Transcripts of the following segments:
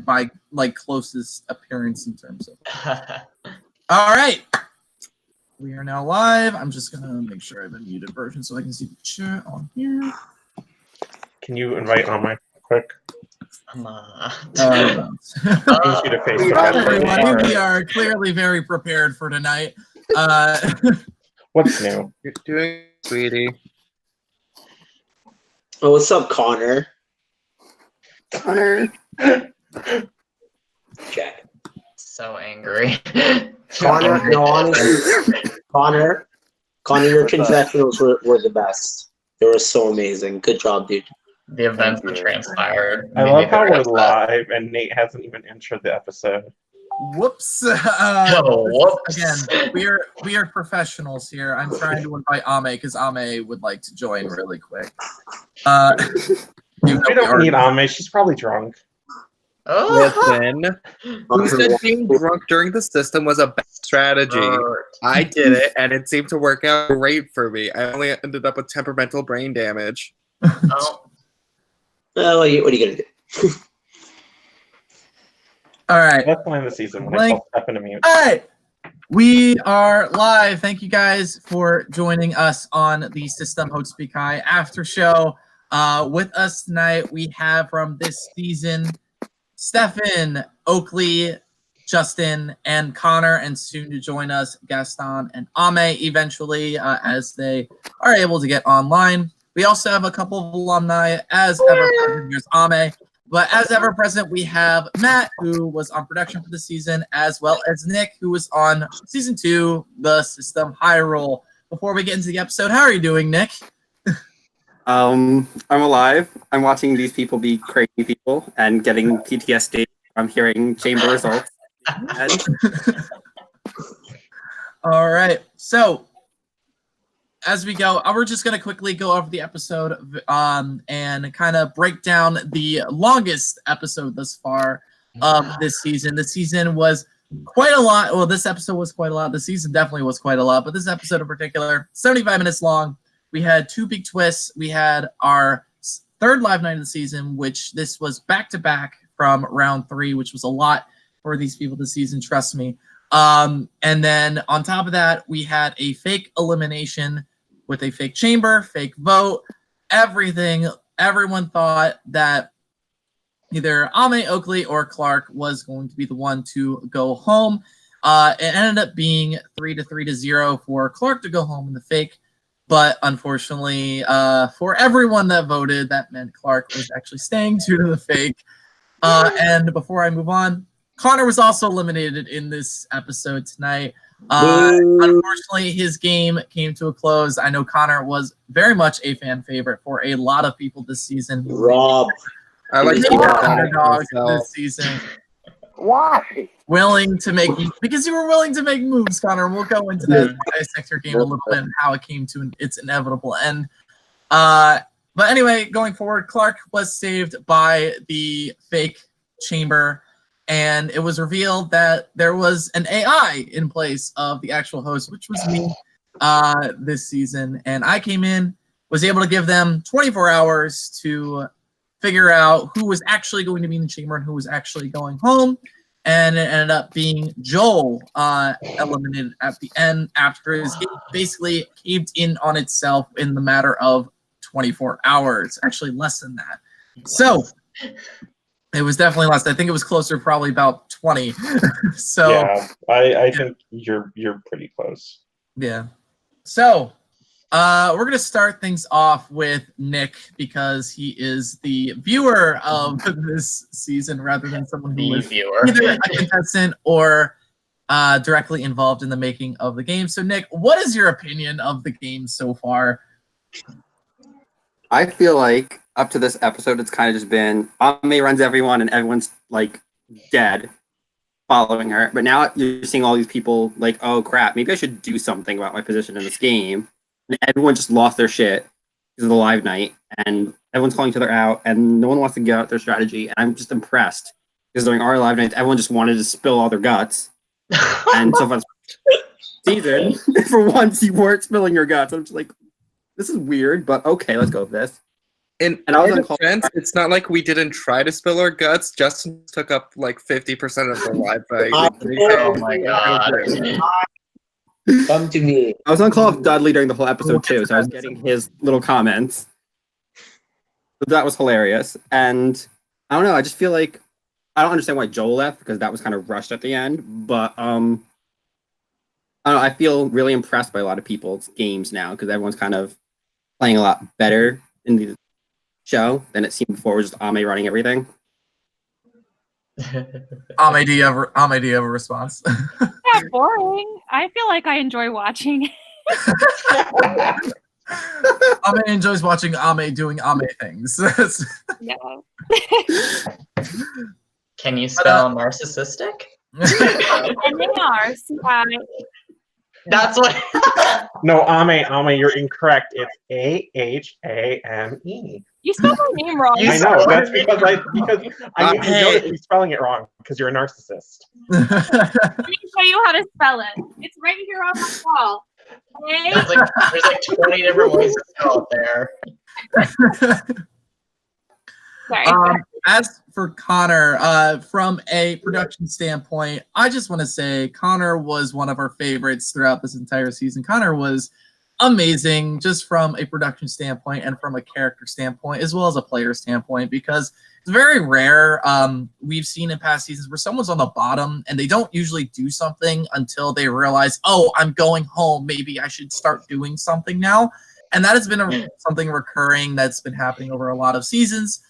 by like closest appearance in terms of. All right. We are now live. I'm just going to make sure I have a muted version so I can see the chat on here. Can you invite on my quick? Everyone, we are clearly very prepared for tonight. What's new? You're doing, sweetie. Oh, what's up, Connor? Connor. Okay. So angry. Connor, no, honestly, Connor, your confessionals were the best. They were so amazing. Good job, dude. The events that transpired. I love how we're live and Nate hasn't even entered the episode. Whoops. Whoops. Again, we are professionals here. I'm trying to invite Ame because Ame would like to join really quick. We don't need Ame. She's probably drunk. Listen, who said being drunk during the system was a bad strategy? I did it, and it seemed to work out great for me. I only ended up with temperamental brain damage. Oh. What are you gonna do? All right. Let's plan the season when I call Steph into mute. All right. We are live. Thank you guys for joining us on the System Hope Speak High after show. With us tonight, we have from this season Stefan, Oakley, Justin, and Connor, and soon to join us, Gaston and Ame eventually as they are able to get online. We also have a couple of alumni as ever present. Here's Ame. But as ever present, we have Matt, who was on production for the season, as well as Nick, who was on season 2, the System High Roll. Before we get into the episode, how are you doing, Nick? I'm alive. I'm watching these people be crazy people and getting PTSD. I'm hearing chamber results. All right. So as we go, we're just going to quickly go over the episode and kind of break down the longest episode thus far of this season. The season was quite a lot. Well, this episode was quite a lot. The season definitely was quite a lot, but this episode in particular, 75 minutes long. We had 2 big twists. We had our 3rd live night of the season, which this was back-to-back from round 3, which was a lot for these people this season, trust me. And then on top of that, we had a fake elimination with a fake chamber, fake vote, everything. Everyone thought that either Ame, Oakley, or Clark was going to be the one to go home. It ended up being 3-0 for Clark to go home in the fake. But unfortunately, for everyone that voted, that meant Clark was actually staying due to the fake. And before I move on, Connor was also eliminated in this episode tonight. Unfortunately, his game came to a close. I know Connor was very much a fan favorite for a lot of people this season. Rob. I like the underdog this season. Why? Willing to make, because you were willing to make moves, Connor. We'll go into that dissect your game a little bit and how it came to its inevitable end. But anyway, going forward, Clark was saved by the fake chamber, and it was revealed that there was an AI in place of the actual host, which was me this season. And I came in, was able to give them 24 hours to figure out who was actually going to be in the chamber and who was actually going home. And it ended up being Joel eliminated at the end after his game basically caved in on itself in the matter of 24 hours. Actually, less than that. So it was definitely less. I think it was closer, probably about 20. So yeah, I think you're pretty close. Yeah. So we're going to start things off with Nick because he is the viewer of this season rather than someone who is either a contestant or directly involved in the making of the game. So, Nick, what is your opinion of the game so far? I feel like up to this episode, it's kind of just been Ame runs everyone and everyone's like dead following her. But now you're seeing all these people like, oh crap, maybe I should do something about my position in this game. And everyone just lost their shit because of the live night, and everyone's calling each other out, and no one wants to get out their strategy. And I'm just impressed because during our live nights, everyone just wanted to spill all their guts. And so far, season, for once, you weren't spilling your guts. I'm just like, this is weird, but okay, let's go with this. In And I was our uncalled defense, it's not like we didn't try to spill our guts. Justin took up like 50% of the live fight. Oh my god. Come to me. I was on call with Dudley during the whole episode too, so I was getting his little comments. So that was hilarious. And I don't know, I just feel like I don't understand why Joel left because that was kind of rushed at the end. But I don't know, I feel really impressed by a lot of people's games now because everyone's kind of playing a lot better in the show than it seemed before. It was just Ame running everything. Ame, do you have a response? Yeah, boring. I feel like I enjoy watching. Ame enjoys watching Ame doing Ame things. Yeah. Can you spell narcissistic? NAR. That's what. No, Ame, you're incorrect. It's AHAME. You spelled my name wrong. You I know. spelled That's it because I noticed you spelling it wrong because you're a narcissist. Let me show you how to spell it. It's right here on the wall. Okay? There's like 20 different ways to spell it there. Sorry. As for Connor, from a production standpoint, I just want to say Connor was one of our favorites throughout this entire season. Connor was amazing just from a production standpoint and from a character standpoint, as well as a player standpoint, because it's very rare. We've seen in past seasons where someone's on the bottom and they don't usually do something until they realize, oh, I'm going home. Maybe I should start doing something now. And that has been something recurring that's been happening over a lot of seasons.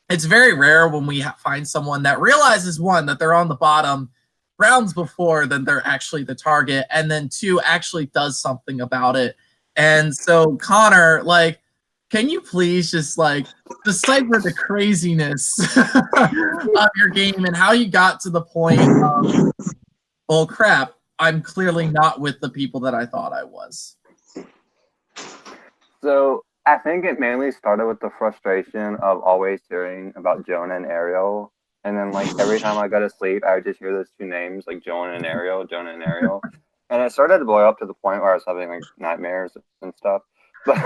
It's very rare when we find someone that realizes, one, that they're on the bottom rounds before then they're actually the target, and then two, actually does something about it. And so Connor, like, can you please just like decipher the craziness of your game and how you got to the point of, oh crap, I'm clearly not with the people that I thought I was. So I think it mainly started with the frustration of always hearing about Jonah and Ariel. And then, like, every time I go to sleep, I would just hear those two names, like Jonah and Ariel, Jonah and Ariel. And it started to blow up to the point where I was having, like, nightmares and stuff. But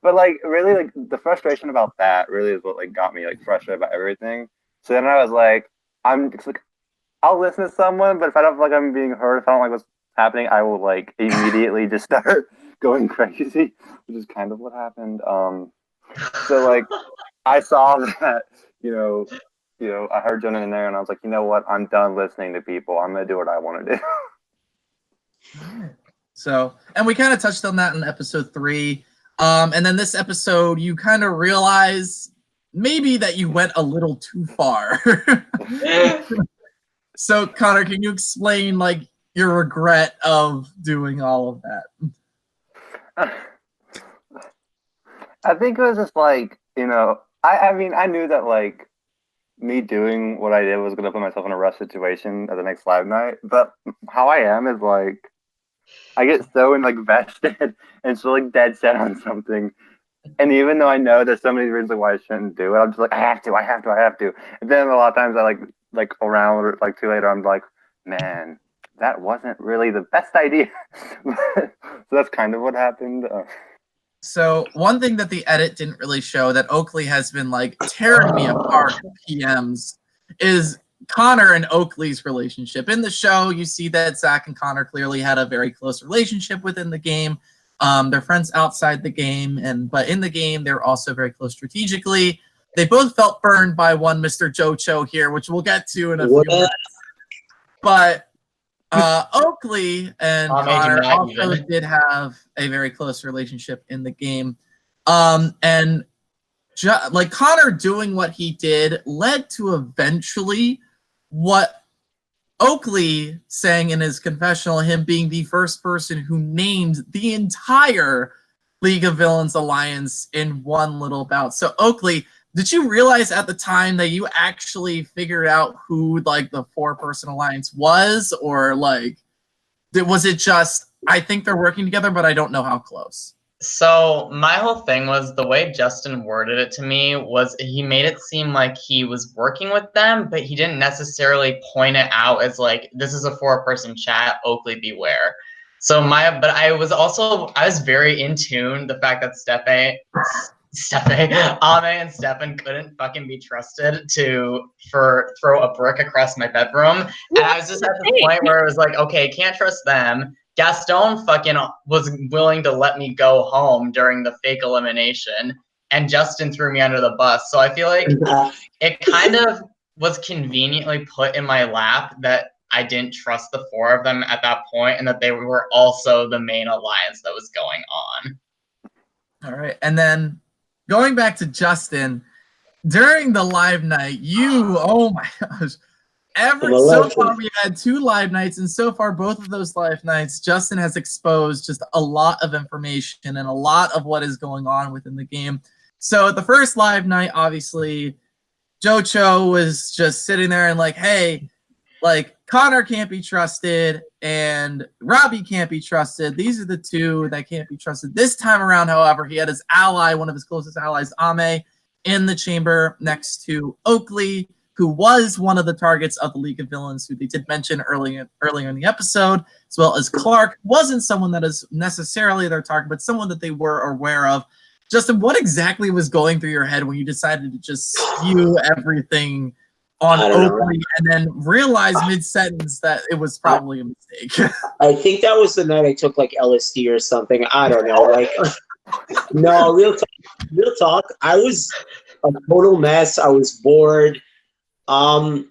like, really, like, the frustration about that really is what, like, got me, like, frustrated about everything. So then I was like, I'll listen to someone, but if I don't feel like I'm being heard, if I don't like what's happening, I will, like, immediately just start going crazy, which is kind of what happened. So like, I saw that, you know, I heard Jonah in there, and I was like, you know what? I'm done listening to people. I'm gonna do what I want to do. So, and we kind of touched on that in episode 3, and then this episode, you kind of realize maybe that you went a little too far. So, Connor, can you explain like your regret of doing all of that? I think it was just like, I mean, I knew that like me doing what I did was going to put myself in a rough situation at the next live night. But how I am is like, I get so invested and so like dead set on something. And even though I know there's so many reasons why I shouldn't do it, I'm just like, I have to. And then a lot of times I like around or like too later, I'm like, man, that wasn't really the best idea. So that's kind of what happened. So one thing that the edit didn't really show that Oakley has been like tearing me apart PMs is Connor and Oakley's relationship. In the show, you see that Zach and Connor clearly had a very close relationship within the game. They're friends outside the game, but in the game, they're also very close strategically. They both felt burned by one Mr. Jocho here, which we'll get to in a few minutes. But Oakley and Connor also did have a very close relationship in the game. And like Connor doing what he did led to eventually what Oakley saying in his confessional, him being the first person who named the entire League of Villains Alliance in one little bout. So Oakley, did you realize at the time that you actually figured out who like the 4-person alliance was, or like was it just I think they're working together, but I don't know how close? So my whole thing was the way Justin worded it to me was he made it seem like he was working with them, but he didn't necessarily point it out as like, this is a 4-person chat, Oakley beware. So I was very in tune, the fact that Ame and Stefan couldn't fucking be trusted to throw a brick across my bedroom. And I was just at the point where it was like, okay, can't trust them. Gaston fucking was willing to let me go home during the fake elimination, and Justin threw me under the bus. So I feel like it kind of was conveniently put in my lap that I didn't trust the four of them at that point, and that they were also the main alliance that was going on. All right, and then going back to Justin, during the live night, oh my gosh. So far, we've had 2 live nights, and so far, both of those live nights, Justin has exposed just a lot of information and a lot of what is going on within the game. So the first live night, obviously, Jocho was just sitting there and like, hey, like, Connor can't be trusted and Robbie can't be trusted. These are the 2 that can't be trusted. This time around, however, he had his ally, one of his closest allies, Ame, in the chamber next to Oakley, who was one of the targets of the League of Villains, who they did mention earlier in the episode, as well as Clark. Wasn't someone that is necessarily their target, but someone that they were aware of. Justin, what exactly was going through your head when you decided to just spew everything on Oakley and then realize mid-sentence that it was probably a mistake? I think that was the night I took like LSD or something. I don't know. Like, no, real talk. I was a total mess. I was bored. I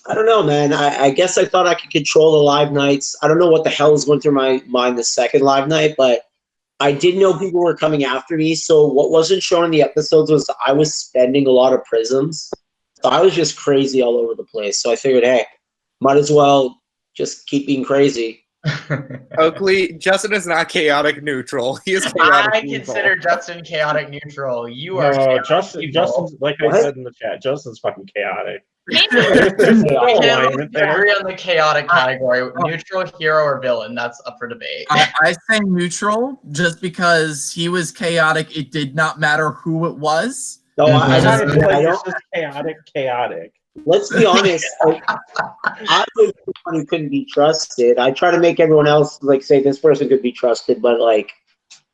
don't know, man. I guess I thought I could control the live nights. I don't know what the hell was going through my mind the second live night, but I did know people were coming after me. So what wasn't shown in the episodes was I was spending a lot of prisms. So I was just crazy all over the place. So I figured, hey, might as well just keep being crazy. Oakley, Justin is not chaotic neutral. He is chaotic I consider Justin chaotic neutral. You are Justin's like I said in the chat, Justin's fucking chaotic. I agree on the chaotic category. Neutral, hero, or villain. That's up for debate. I say neutral just because he was chaotic. It did not matter who it was. No, I don't. Chaotic. Let's be honest. I was the one who couldn't be trusted. I try to make everyone else like say this person could be trusted, but like,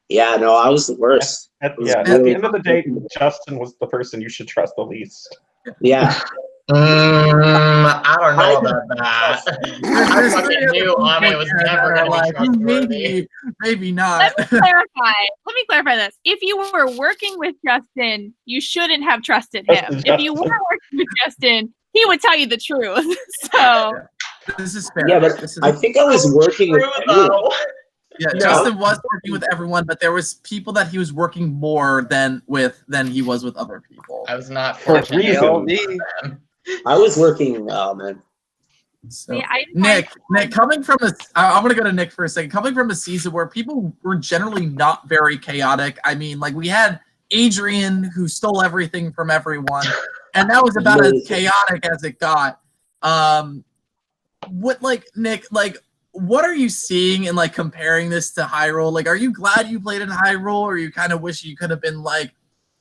yeah, no, I was the worst. At the end of the day, Justin was the person you should trust the least. Yeah. I don't know about that. I fucking knew Ame was never going to be trustworthy. Maybe not. Let me clarify this. If you were working with Justin, you shouldn't have trusted him. If you were working with Justin, he would tell you the truth. So this is fair. Yeah, but I think I was working with everyone. Yeah, Justin was working with everyone, but there was people that he was working more than he was with other people. I was not for reason. I was working, man. So, Nick, coming from I'm gonna go to Nick for a second. Coming from a season where people were generally not very chaotic. I mean, like we had Adrian who stole everything from everyone, and that was about as chaotic as it got. What are you seeing and like comparing this to Hyrule? Like, are you glad you played in Hyrule, or you kind of wish you could have been like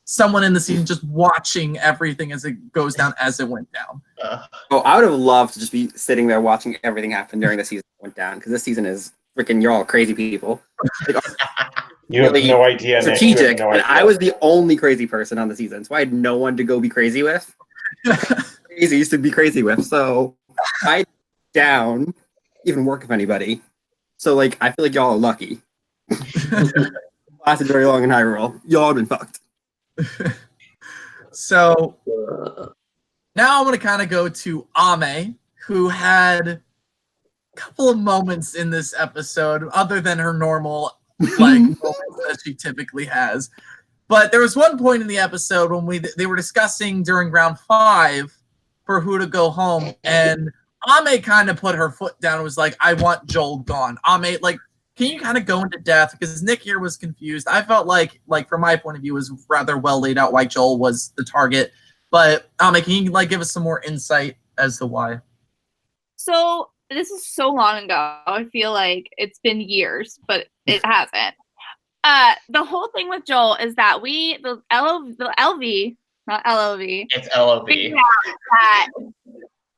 someone in the season just watching everything as it goes down as it went down? Oh, I would have loved to just be sitting there watching everything happen during the season that went down, because this season is freaking, you're all crazy people. Like, you have no idea. Strategic, and I was the only crazy person on the season, so I had no one to go be crazy with. Crazy used to be crazy with, so I down even work with anybody. So like, I feel like y'all are lucky. Lasted very long in Hyrule. Y'all have been fucked. So now I'm going to kind of go to Ame, who had a couple of moments in this episode other than her normal moments that she typically has. But there was one point in the episode when they were discussing during round 5 for who to go home, and Ame kind of put her foot down and was like, I want Joel gone. Ame, like, can you kind of go into depth? Because Nick here was confused. I felt like from my point of view, it was rather well laid out why Joel was the target. But Ame, can you like give us some more insight as to why? So this is so long ago. I feel like it's been years, but it hasn't. The whole thing with Joel is that the LV, not LOV. It's LOV. That,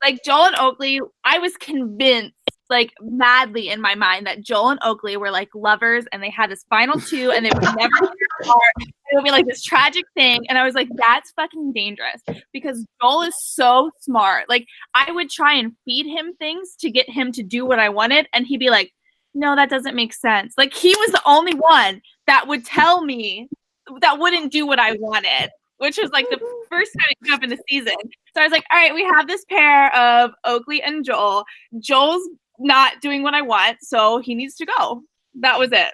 like Joel and Oakley, I was convinced, like madly in my mind, that Joel and Oakley were like lovers and they had this final 2 and they would never get apart. it would be like this tragic thing, and I was like, that's fucking dangerous because Joel is so smart. Like, I would try and feed him things to get him to do what I wanted, and he'd be like, no, that doesn't make sense. Like, he was the only one that would tell me that wouldn't do what I wanted, which was like the first time it came up in the season. So I was like, all right, we have this pair of Oakley and Joel. Joel's not doing what I want, so he needs to go. That was it.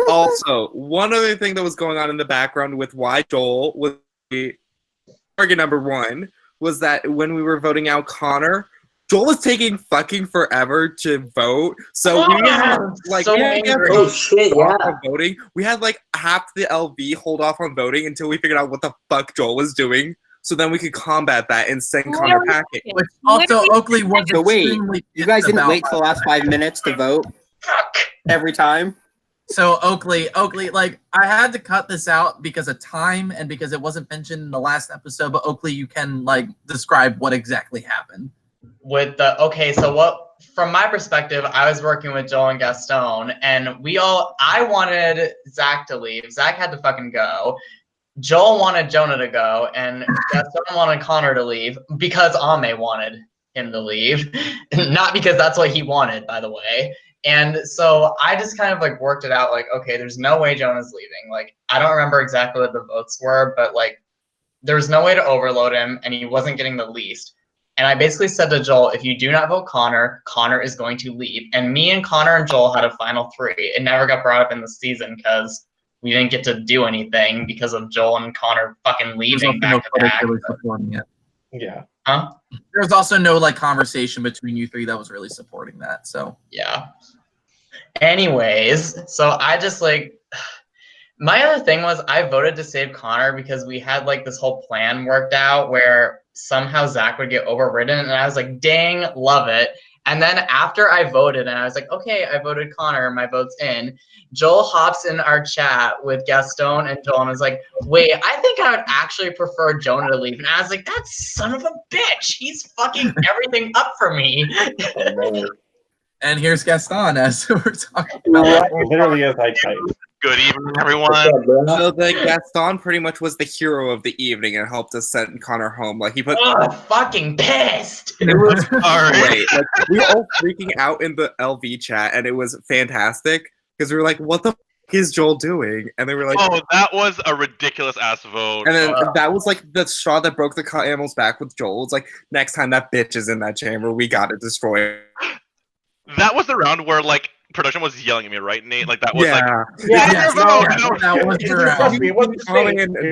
Also, one other thing that was going on in the background with why Joel was the target number 1 was that when we were voting out Connor, Joel was taking fucking forever to vote. So we had like voting. We had like half the LV hold off on voting until we figured out what the fuck Joel was doing. So then we could combat that and send Connor packing. Which also Oakley was So wait, you guys didn't wait till the last 5 minutes to vote every time? So Oakley, like I had to cut this out because of time and because it wasn't mentioned in the last episode. But Oakley, you can like describe what exactly happened. So what, from my perspective, I was working with Joel and Gaston, and I wanted Zach to leave. Zach had to fucking go. Joel wanted Jonah to go, and Gaston wanted Connor to leave because Ame wanted him to leave, not because that's what he wanted, by the way. And so I just kind of like worked it out, like, okay, there's no way Jonah's leaving. Like, I don't remember exactly what the votes were, but like, there's no way to overload him, and he wasn't getting the least. And I basically said to Joel, if you do not vote Connor, Connor is going to leave. And me and Connor and Joel had a final 3. It never got brought up in the season because we didn't get to do anything because of Joel and Connor fucking leaving back to back. Yeah. Huh? There was also no like conversation between you 3 that was really supporting that. So yeah. Anyways, so I just like, my other thing was I voted to save Connor because we had like this whole plan worked out where somehow Zach would get overridden, and I was like, dang, love it. And then after I voted, and I was like, okay, I voted Connor, my vote's in, Joel hops in our chat with Gaston and Joel and was like, wait, I think I would actually prefer Jonah to leave. And I was like, that son of a bitch, he's fucking everything up for me. And here's Gaston as we're talking about. Literally as I type. Good evening, everyone. So the Gaston pretty much was the hero of the evening and helped us send Connor home. Like he put. Oh, fucking pissed! It was great. Like, we were all freaking out in the LV chat, and it was fantastic because we were like, "What the f is Joel doing?" And they were like, "Oh, that was a ridiculous ass vote." And then that was like the straw that broke the camel's back with Joel. It's like next time that bitch is in that chamber, we gotta destroy it. That was the round where like production was yelling at me, right, Nate? Like that was that was the round. It wasn't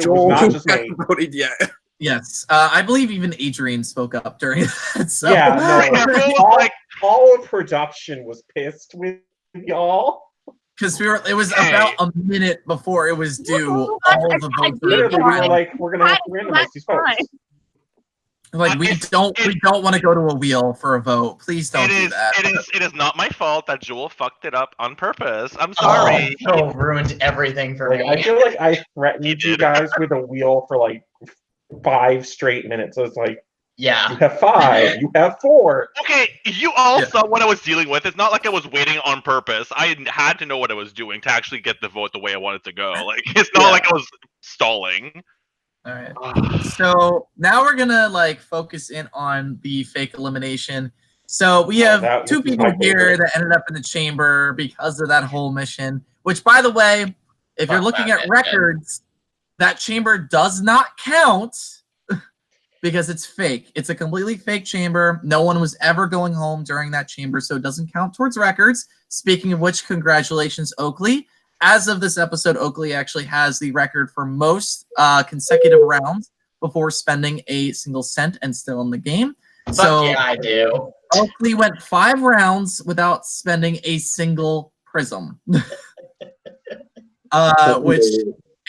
Joel not just voted yet. Yes, I believe even Adrian spoke up during that. So. Yeah, no, all of production was pissed with y'all. Because it was about a minute before it was due. All of the votes were like, we're gonna have to randomize these votes. Like we don't want to go to a wheel for a vote. Please don't do that. It is not my fault that Joel fucked it up on purpose. I'm sorry. Joel ruined everything for me. I feel like I threatened you guys with a wheel for like 5 straight minutes. So it's like, yeah, you have 5, you have 4. Okay, you all saw what I was dealing with. It's not like I was waiting on purpose. I had to know what I was doing to actually get the vote the way I wanted to go. Like it's not like I was stalling. All right. So now we're gonna like focus in on the fake elimination. So we have 2 people here that ended up in the chamber because of that whole mission. Which, by the way, if you're looking at records, that chamber does not count because it's fake. It's a completely fake chamber. No one was ever going home during that chamber, so it doesn't count towards records. Speaking of which, congratulations, Oakley. As of this episode, Oakley actually has the record for most consecutive rounds before spending a single cent and still in the game. So yeah, I do. Oakley went 5 rounds without spending a single prism, which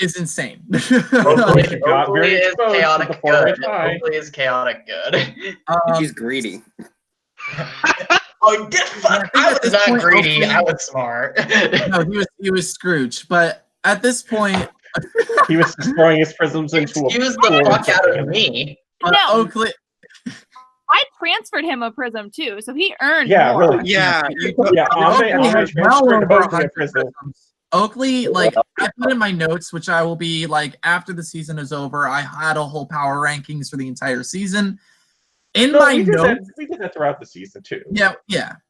is insane. Oakley is chaotic good. Oakley is chaotic good. He's greedy. Oh, get fucked! I was not greedy. I was smart. No, he was Scrooge. But at this point, he was destroying his prisms into a. Excuse the fuck out of me. No, Oakley. I transferred him a prism too, so he earned. Yeah, more. really. Yeah, Oakley has well over 100 prisms. Oakley, like I put in my notes, which I will be like after the season is over. I had a whole power rankings for the entire season. In my notes, we did that throughout the season too. Yeah.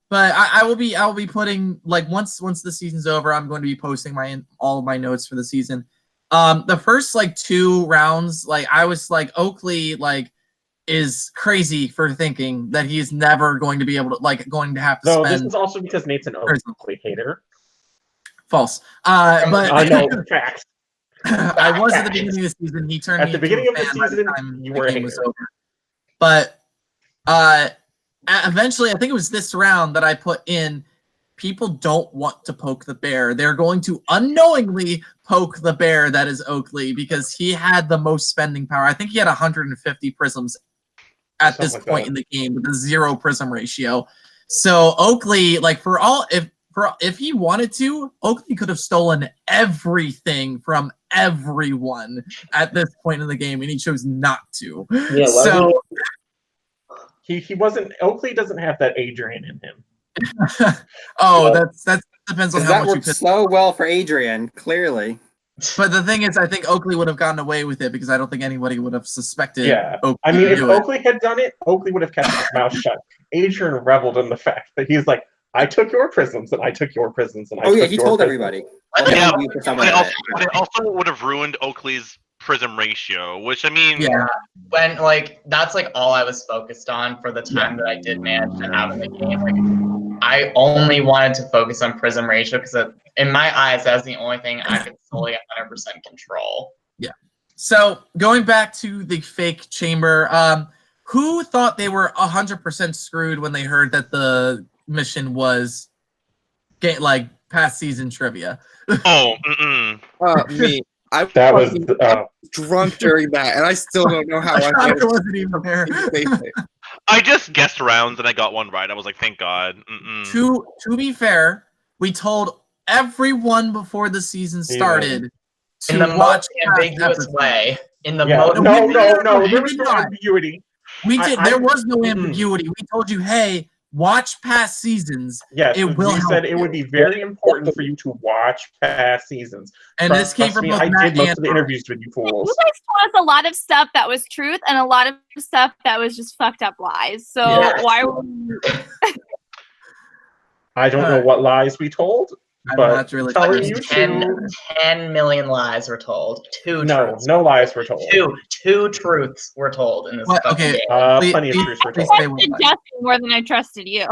But I will be putting like once the season's over, I'm going to be posting all of my notes for the season. The first like 2 rounds, like I was like Oakley like is crazy for thinking that he's never going to be able to going to have to spend. This is also because Nate's an Oakley hater. False. But I know facts. I was at the beginning of the season. He turned at me the beginning of the fan by season. time You the were a game was hater. over. But eventually, I think it was this round that I put in. People don't want to poke the bear. They're going to unknowingly poke the bear that is Oakley because he had the most spending power. I think he had 150 prisms at this point in the game with a 0 prism ratio. So Oakley, like if he wanted to, Oakley could have stolen everything from everyone at this point in the game, and he chose not to. Yeah, so he wasn't. Oakley doesn't have that Adrian in him. that depends on how that much you worked piss. so well for Adrian, clearly. But the thing is, I think Oakley would have gotten away with it because I don't think anybody would have suspected. Yeah, Oakley I mean, if do it. Oakley had done it, Oakley would have kept his mouth shut. Adrian reveled in the fact that he's like, I took your prisms and I took your prisms and I took he your told prisms. everybody. Yeah, but it also would have ruined Oakley's prism ratio, which I mean, when like that's like all I was focused on for the time that I did manage to have in the game. Like I only wanted to focus on prism ratio because in my eyes that's the only thing I could fully 100% control. Yeah. So going back to the fake chamber, who thought they were 100% screwed when they heard that the mission was like past season trivia? Me. I was drunk during that, and I still don't know how I wasn't even there. I just guessed rounds and I got one right. I was like, thank God. To be fair, we told everyone before the season started to in the watch most ambiguous way. In the no, we there was did no not. ambiguity. We did. There was no ambiguity. We told you, hey, watch past seasons. Yes, it will we help said you. it would be very important for you to watch past seasons. And this came from both I Matt did most and of the interviews with you fools. You guys told us a lot of stuff that was truth and a lot of stuff that was just fucked up lies. So why were you... I don't know what lies we told, but really telling you 10 million lies were told. No lies were told. Two truths were told in this fucking game. Plenty of truths were told. I trusted Justin more than I trusted you.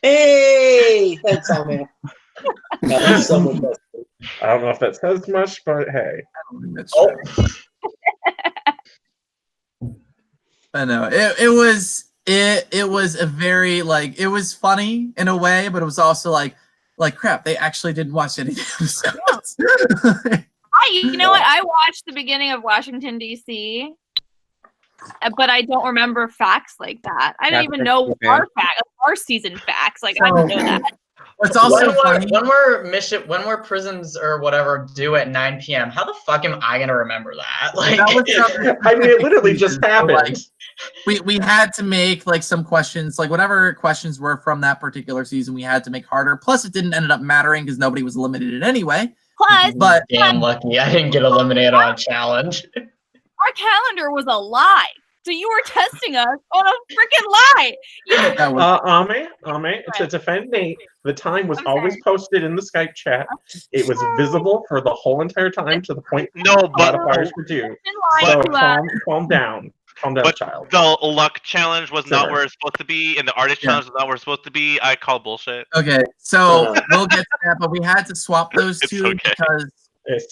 Hey, thanks, man. I don't know if that says much, but hey. That's true. I know it was a very it was funny in a way, but it was also like crap. They actually didn't watch any episodes. You know what? I watched the beginning of Washington D.C., but I don't remember facts like that. I didn't even know our season facts. Like I didn't know that. It's also funny. When we're prisons or whatever due at 9 p.m. How the fuck am I gonna remember that? Like, I mean, it literally just happened. We had to make some questions, whatever questions were from that particular season, we had to make harder. Plus, it didn't end up mattering because nobody was eliminated anyway. Plus, but damn lucky I didn't get eliminated on a challenge. Our calendar was a lie. So you were testing us on a freaking lie. Ame, to defend Nate, the time was always posted in the Skype chat. It was visible for the whole entire time to the point modifiers were due. So calm down. Calm down, child. The luck challenge was not where it's supposed to be, and the artist challenge was not where it's supposed to be. I call bullshit. Okay, so we'll get to that, but we had to swap those two because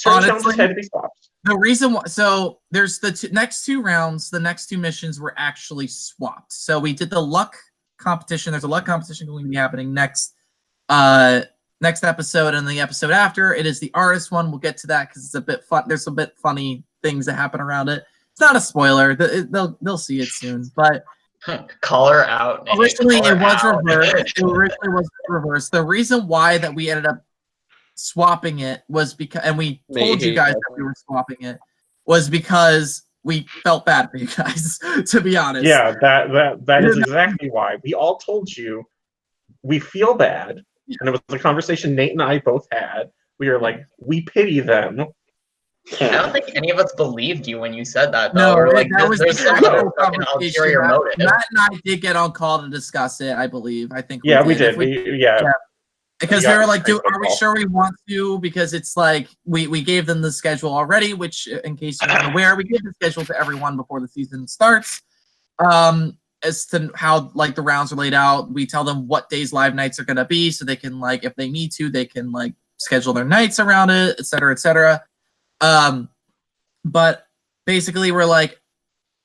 honestly, had to be swapped. The reason why, so there's the next 2 rounds, the next 2 missions were actually swapped. So we did the luck competition. There's a luck competition going to be happening next episode, and the episode after it is the artist one. We'll get to that because it's a bit fun. There's a bit funny things that happen around it. It's not a spoiler. They'll see it soon, but call her out. Originally, it was reversed. It originally was reversed. The reason why that we ended up swapping it was because, and we told you guys that we were swapping it, was because we felt bad for you guys, to be honest. Yeah, that is exactly why. We all told you we feel bad, and it was a conversation Nate and I both had, We were like, we pity them. I don't think any of us believed you when you said that, though. No, We're like, that was there's the some kind actual of fucking conversation. ulterior motive. Matt and I did get on call to discuss it, I believe. I think Yeah, we did. Yeah. Because they got were like, straight are we football. sure we want to? Because it's like, we gave them the schedule already, which, in case you're unaware, we give the schedule to everyone before the season starts. As to how, like, the rounds are laid out. We tell them what days live nights are going to be, so they can, like, if they need to, they can, like, schedule their nights around it, et cetera, et cetera. But basically, we're like,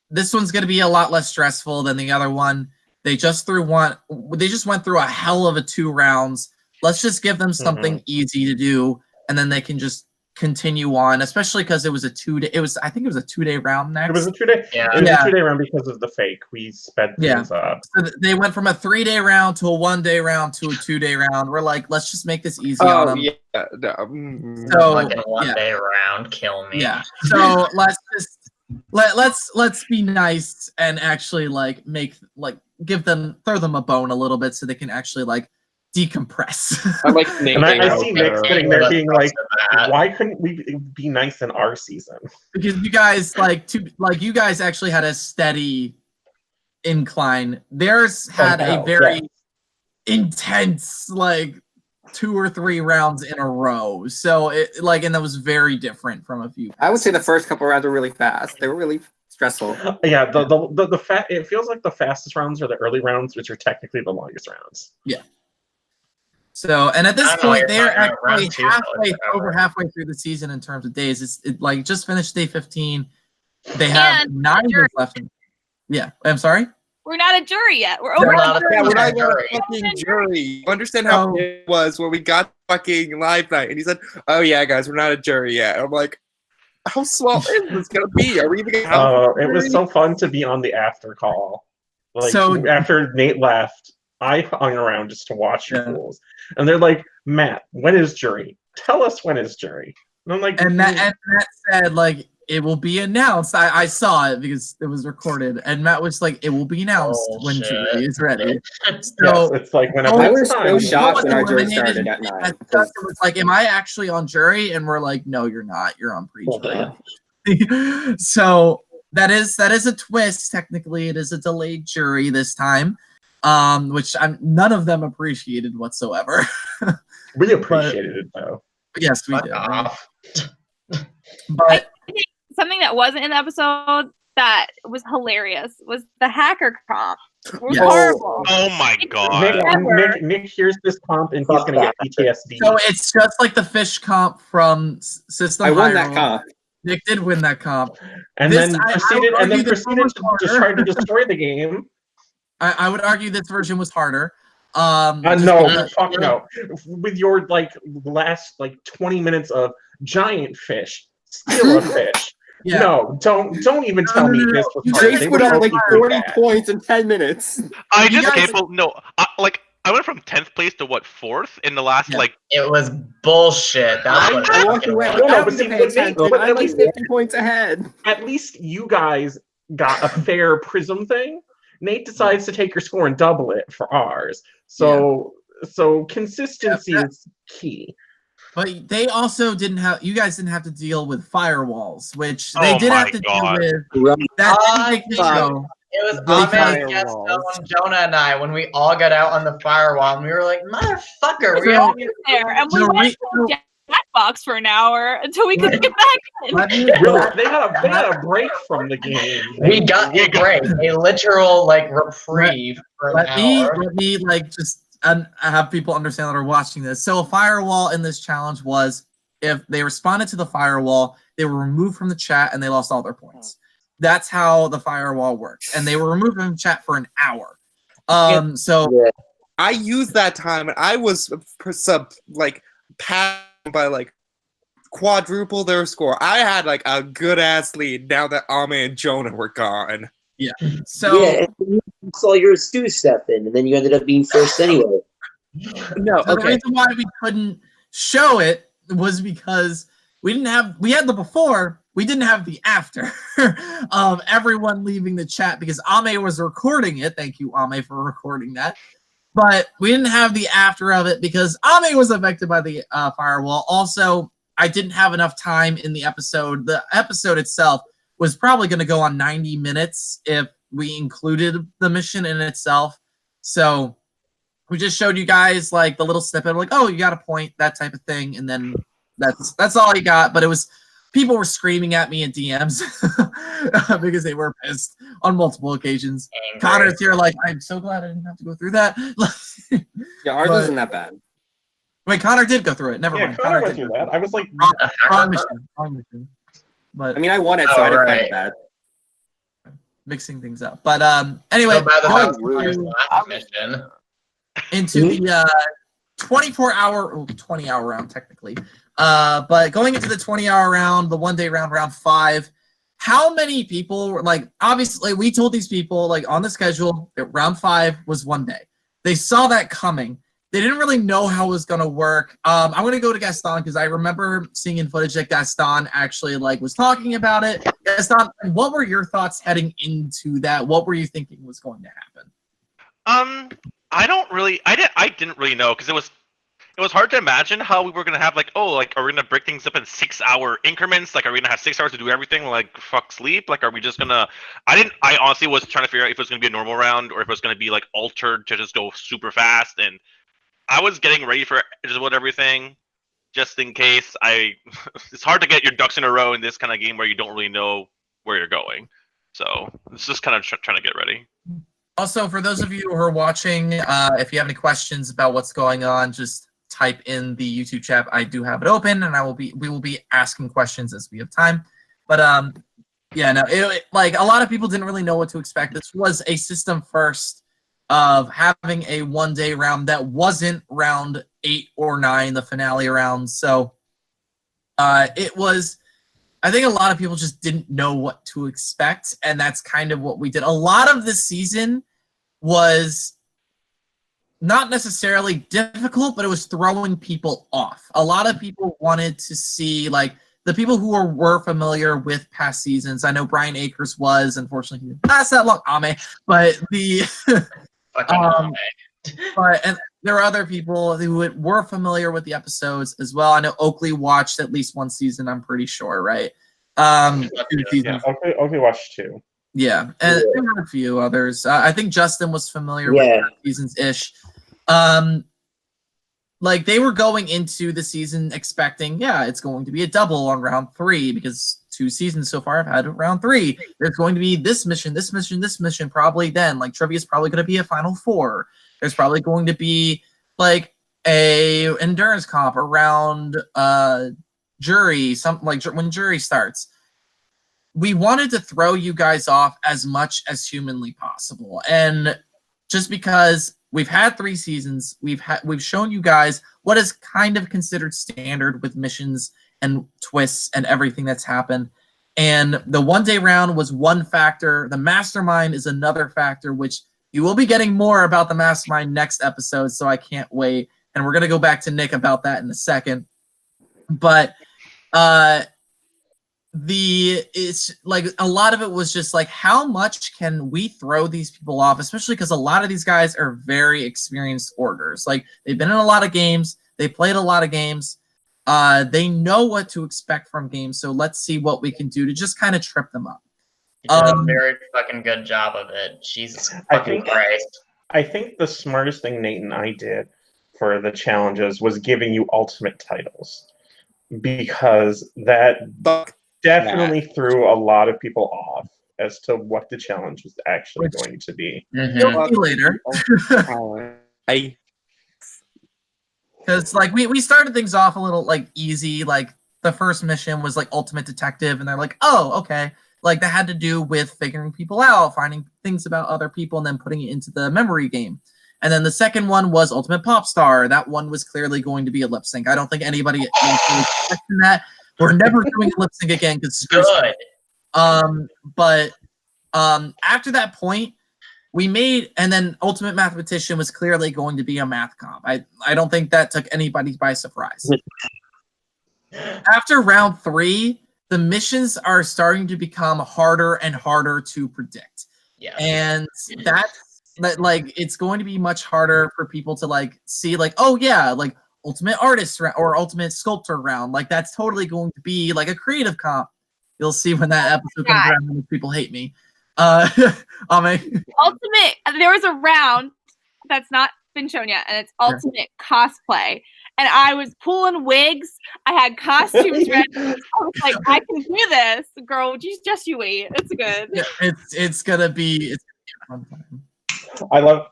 this one's going to be a lot less stressful than the other one. They just went through a hell of a 2 rounds. Let's just give them something easy to do, and then they can just continue on, especially because it was a 2-day. I think it was a 2-day round next. It was a 2-day. Yeah. It was a 2-day round because of the fake. We sped things up. So they went from a 3-day round to a 1-day round to a 2-day round. We're like, let's just make this easy on them. Yeah. No. So Fucking 1-day round, kill me. Yeah. So let's be nice and actually like throw them a bone a little bit so they can actually like decompress. I like And I see Nick sitting there being like, why couldn't we be nice in our season? Because you guys you guys actually had a steady incline. Theirs had a very intense 2 or 3 rounds in a row. So and that was very different from a few. I would say the first couple rounds were really fast. They were really stressful. Yeah, it feels like the fastest rounds are the early rounds, which are technically the longest rounds. Yeah. So, and at this point, they're actually over halfway through the season in terms of days. It just finished day 15. They have 9 days left. Yeah, I'm sorry. We're not a jury yet. We're over. We're not a fucking jury. You understand how it was when we got fucking live night, and he said, "Oh yeah, guys, we're not a jury yet." I'm like, how small is this gonna be? Are we even gonna have it was so fun to be on the after call. After Nate left, I hung around just to watch you fools. And they're like, Matt, when is jury? Tell us when is jury. And I'm like, and Matt said, it will be announced. I saw it because it was recorded. And Matt was like, it will be announced when jury is ready. So it's like whenever I was so shocked when our jury started at 9. It was like, am I actually on jury? And we're like, no, you're not. You're on pre-jury. So that is a twist. Technically, it is a delayed jury this time. Which none of them appreciated whatsoever. We appreciated it though. Yes, we did. But something that wasn't in the episode that was hilarious was the hacker comp. It was horrible. Oh my god. Nick hears this comp and he's going to get PTSD. So it's just like the fish comp from System. I won that comp. Nick did win that comp. And then proceeded to just try to destroy the game. I would argue this version was harder. No, fuck no. With your last 20 minutes of giant fish, steal a fish. Yeah. No, don't even tell me this was hard. Jace put up 40 points in 10 minutes. I just can't believe. No, I went from 10th place to 4th in the last It was bullshit. That's what I walked away. I'm 50 points ahead. At least you guys got a fair prism thing. Nate decides to take your score and double it for ours. So consistency is key. But they also you guys didn't have to deal with firewalls, which they did have to deal with. That didn't take the It was Ame, Gaston, Jonah, and I when we all got out on the firewall, and we were like, "Motherfucker, we all there." And we went to the Jackbox for an hour until we could get back in. They had a break from the game. We got a break, a literal reprieve for an hour. Let me just have people understand that are watching this. So a firewall in this challenge was if they responded to the firewall, they were removed from the chat and they lost all their points. That's how the firewall works. And they were removed from the chat for an hour. I used that time and I was passed by quadruple their score. I had a good ass lead now that Ame and Jonah were gone. Yeah. So you saw your Stu step in, and then you ended up being first anyway. No, the reason why we couldn't show it was because we had the before, we didn't have the after of everyone leaving the chat because Ame was recording it. Thank you, Ame, for recording that. But we didn't have the after of it because Ame was affected by the firewall. Also, I didn't have enough time in the episode. The episode itself was probably going to go on 90 minutes if we included the mission in itself. So we just showed you guys like the little snippet, like, oh, you got a point, that type of thing, and then that's all you got. But it was people were screaming at me in DMs because they were pissed on multiple occasions. Angry. Connor's here, like, I'm so glad I didn't have to go through that. Yeah, ours wasn't that bad. Wait, Connor did go through it. Never mind. Connor went did. through that. I was like, Wrong mission. But I mean, I won it, so I didn't find it bad. Mixing things up. But anyway, So bad that going was the last mission. into the 20-hour round technically. But going into the 20-hour round, the 1 day round, round 5, how many people were like, obviously we told these people like on the schedule that round 5 was 1 day. They saw that coming. They didn't really know how it was gonna work. I'm gonna go to Gaston because I remember seeing in footage that Gaston actually like was talking about it. Gaston, what were your thoughts heading into that? What were you thinking was going to happen? I didn't really know because it was hard to imagine how we were gonna have like, oh, like are we gonna break things up in 6-hour increments? Like are we gonna have 6 hours to do everything like fuck sleep? Like are we just gonna I honestly was trying to figure out if it was gonna be a normal round or if it was gonna be like altered to just go super fast, and I was getting ready for just about everything just in case. It's hard to get your ducks in a row in this kind of game where you don't really know where you're going. So it's just kind of trying to get ready. Also, for those of you who are watching, if you have any questions about what's going on, just type in the YouTube chat. I do have it open, and we will be asking questions as we have time. But yeah, no, like a lot of people didn't really know what to expect. This was a system first of having a 1 day round that wasn't round 8 or 9, the finale round. So it was. I think a lot of people just didn't know what to expect, and that's kind of what we did. A lot of this season was not necessarily difficult, but it was throwing people off. A lot of people wanted to see, like, the people who were familiar with past seasons. I know Brian Akers was, unfortunately, he didn't last that long, but the and there are other people who were familiar with the episodes as well. I know Oakley watched at least one season, I'm pretty sure, right? 2 seasons. Yeah, Oakley watched 2. Yeah, and there were a few others. I think Justin was familiar with seasons-ish. Like, they were going into the season expecting, yeah, it's going to be a double on round 3 because 2 seasons so far have had round 3. There's going to be this mission, probably then. Like, Trivia's probably going to be a Final 4. There's probably going to be, like, a endurance comp around jury, something like when jury starts. We wanted to throw you guys off as much as humanly possible. And just because we've had 3 seasons, we've shown you guys what is kind of considered standard with missions and twists and everything that's happened. And the 1 day round was one factor. The mastermind is another factor, which you will be getting more about the mastermind next episode, so I can't wait. And we're going to go back to Nick about that in a second. But it's like a lot of it was just like, how much can we throw these people off, especially because a lot of these guys are very experienced augurs. Like, they've been in a lot of games, they played a lot of games, they know what to expect from games. So let's see what we can do to just kind of trip them up. You did a very fucking good job of it. Jesus fucking Christ. I think the smartest thing Nate and I did for the challenges was giving you ultimate titles, because that definitely threw a lot of people off as to what the challenge was actually going to be. You'll see later. Because like we started things off a little like easy. Like, the first mission was like Ultimate Detective, and they're like, oh, okay. Like, that had to do with figuring people out, finding things about other people, and then putting it into the memory game. And then the second one was Ultimate Pop Star. That one was clearly going to be a lip sync. I don't think anybody was expecting that. We're never doing a lip sync again because good. But after that point, we made, and then Ultimate Mathematician was clearly going to be a math comp. I don't think that took anybody by surprise. After round 3, the missions are starting to become harder and harder to predict. Yeah. And that's that like it's going to be much harder for people to like see like, oh yeah, like ultimate artist or ultimate sculptor round. Like that's totally going to be like a creative comp. You'll see when that episode comes around and people hate me. Ultimate, there was a round that's not been shown yet, and it's ultimate cosplay. And I was pulling wigs. I had costumes ready. I was like, I can do this, girl. Just you wait. It's good. Yeah, it's gonna be a fun time. I love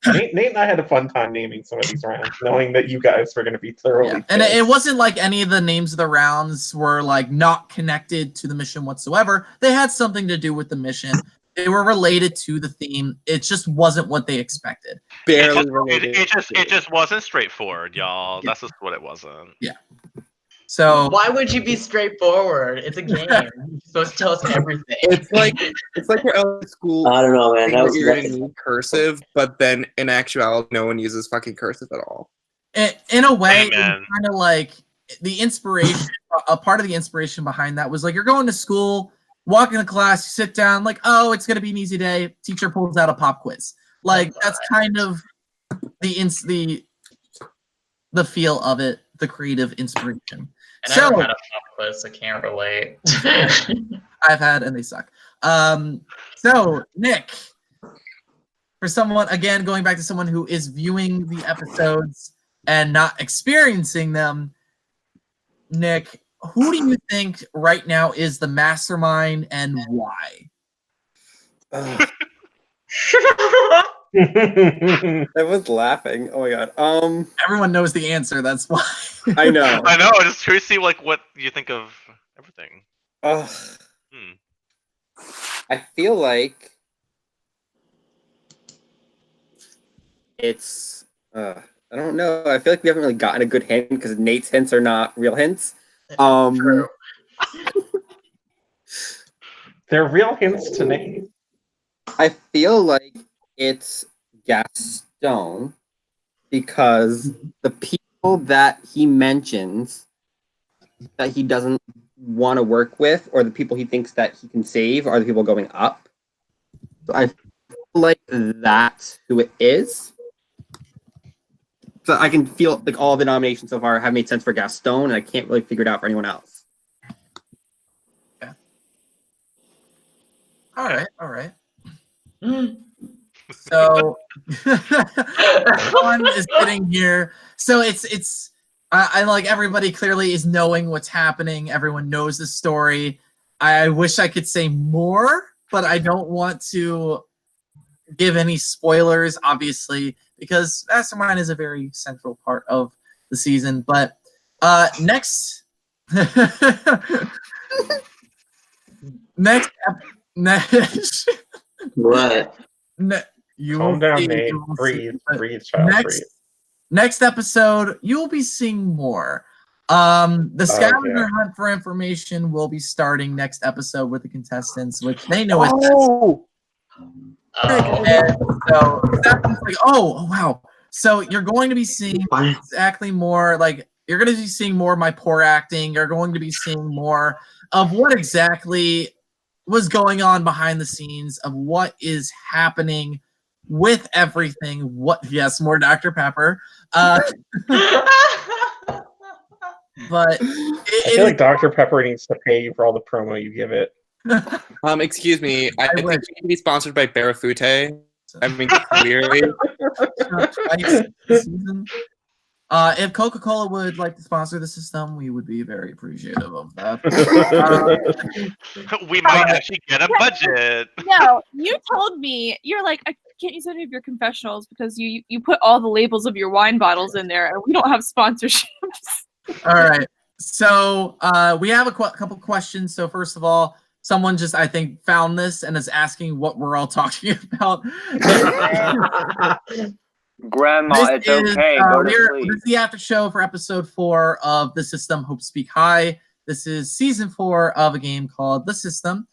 Nate and I had a fun time naming some of these rounds, knowing that you guys were going to be thoroughly. And it wasn't like any of the names of the rounds were like not connected to the mission whatsoever. They had something to do with the mission. They were related to the theme. It just wasn't what they expected. Barely related. It just wasn't straightforward, y'all. That's just what it wasn't. Yeah. So why would you be straightforward? It's a game. You're supposed to tell us everything. It's like we're out of school. I don't know, man. That was you're gonna need cursive, but then in actuality, no one uses fucking cursive at all. In a way, it's kind of like the inspiration. A part of the inspiration behind that was like you're going to school, walking to class, you sit down, like, oh, it's gonna be an easy day. Teacher pulls out a pop quiz. Like that's kind of the feel of it, the creative inspiration. I never had a pop quiz, so can't relate. I've had, and they suck. So Nick, for someone, again, going back to someone who is viewing the episodes and not experiencing them, Nick, who do you think right now is the mastermind and why? I was laughing. Oh my god. Everyone knows the answer. That's why. I know. I know. Just curious to see like what you think of everything. I feel like it's. I don't know. I feel like we haven't really gotten a good hint because Nate's hints are not real hints. True. They're real hints to Nate. I feel like it's Gaston because the people that he mentions that he doesn't want to work with or the people he thinks that he can save are the people going up. So I feel like that's who it is. So I can feel like all the nominations so far have made sense for Gaston, and I can't really figure it out for anyone else. Yeah. All right. So everyone is sitting here. So it's I like everybody clearly is knowing what's happening. Everyone knows the story. I wish I could say more, but I don't want to give any spoilers, obviously, because Mastermind is a very central part of the season. But next What? Calm down, Nate. Breathe, child. Breathe. Next episode, you will be seeing more. The scavenger hunt for information will be starting next episode with the contestants, which they know is so that's like, oh wow. So you're going to be seeing exactly more like you're going to be seeing more of my poor acting. You're going to be seeing more of what exactly was going on behind the scenes of what is happening with everything. Yes, more Dr. Pepper. But I feel like Dr. Pepper needs to pay you for all the promo you give it. Excuse me. I think we can be sponsored by Barafute. I mean, clearly. If Coca-Cola would like to sponsor the system, we would be very appreciative of that. We might actually get a budget. No, you told me, you're like, can't use any of your confessionals because you put all the labels of your wine bottles in there and we don't have sponsorships. All right. So we have a couple questions. So first of all, someone just, I think, found this and is asking what we're all talking about. Grandma, it's okay. Go to sleep. This is the after show for episode 4 of The System, Hope Speak High. This is season 4 of a game called The System.